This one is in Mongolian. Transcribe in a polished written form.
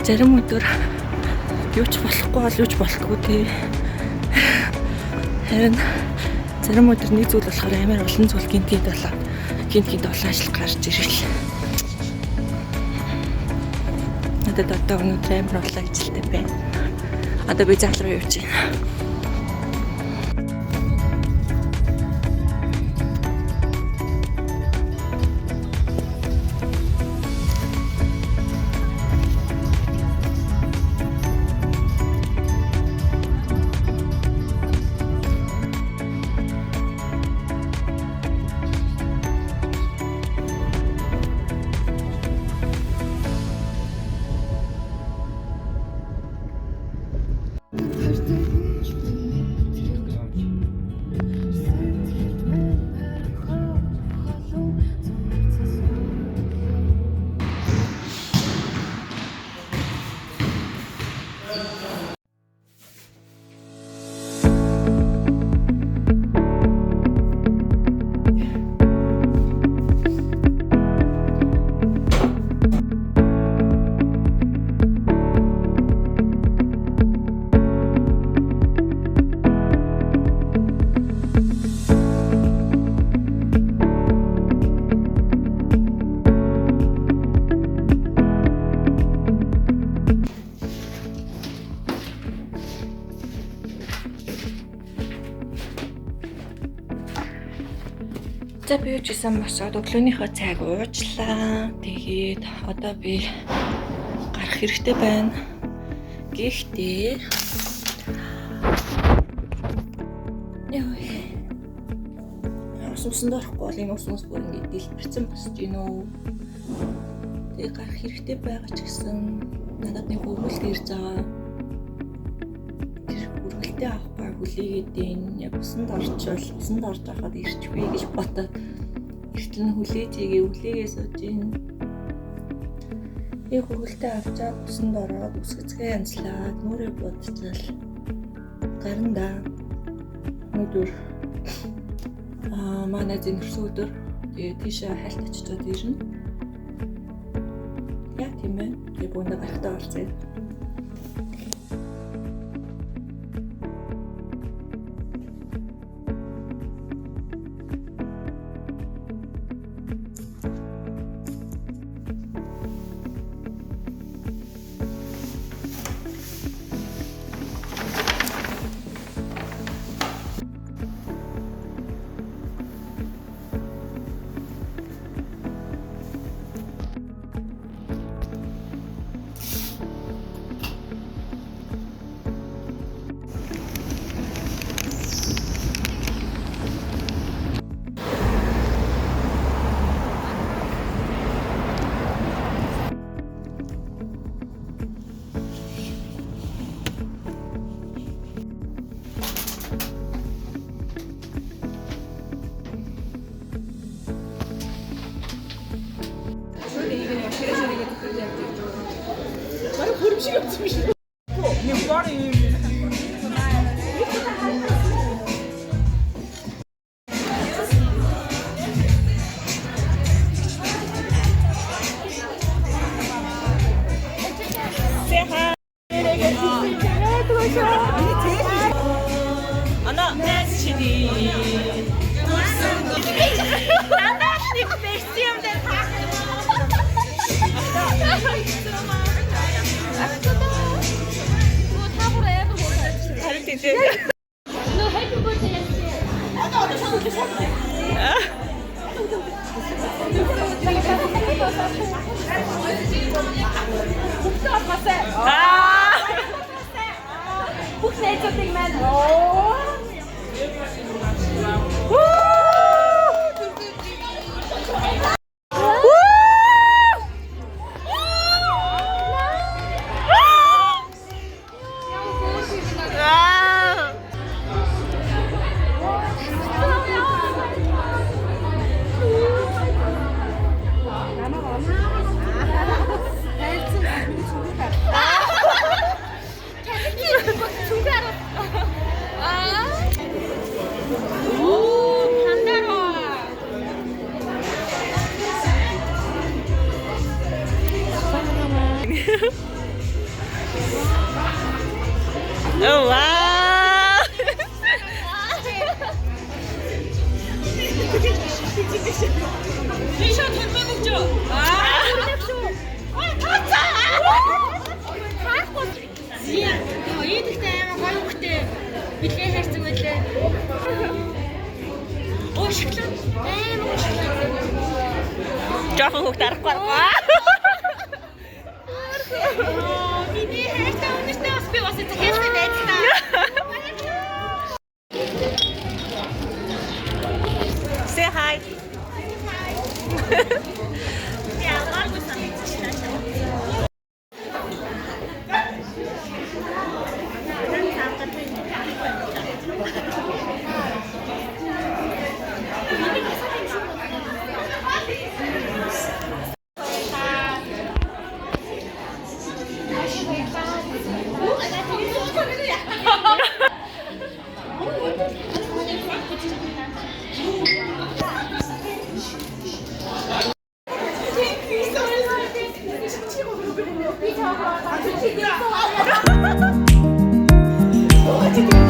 Зарим өдөр юу ч болохгүй бол юу ч болохгүй тий. Харин зарим өдөр нэг зүйл болохоор амар олон зүйл гинт олон ажил гарч ирэл. Надад одоо өнөөдөр амар олон ажилтай байна. Одоо би зал руу явж байна. За би ч гэсэн босоод өглөөнийхөө цайг уучлаа. Тэгээд одоо би гарах хэрэгтэй байна. Гэхдээ усан дөрөхгүй бол энэ уснаас бүр ингэ дэлбэрсэн босч гинөө. Тэгээд гарах хэрэгтэй байгаа ч гэсэн надад нэг хөргөлт ирж байгаа. Хөргөлтөө авахгүй хүлээгээд энэ яг усанд орж байхад ирчихвээ гэж бодоод эртэл нь хүлээгээ сууж гин. Би хөргөлтөө авчаад усанд ороод үсгэцгээ янзлаад нүрээ будчихвал гарандаа өдөр манай зэнэрсэн өдөр тэгээд тийшээ хайлт очичоод ирнэ. Яа тийм ээ. Тэгээд бүгд гарахтаа орцъя. 오, 와. 리셔 돈 먹죠? Ийдэлтэй амар гоё хөхтэй билээ хайрцаг байлаа. Оо шоколад. Амар шоколад. жоохон хүүхд арахгүй аргаа. Миний хайртай өнөртөө бас би бас захиалсан байж та. Say hi. Яа, гайгүй санагдчихлаа. 아,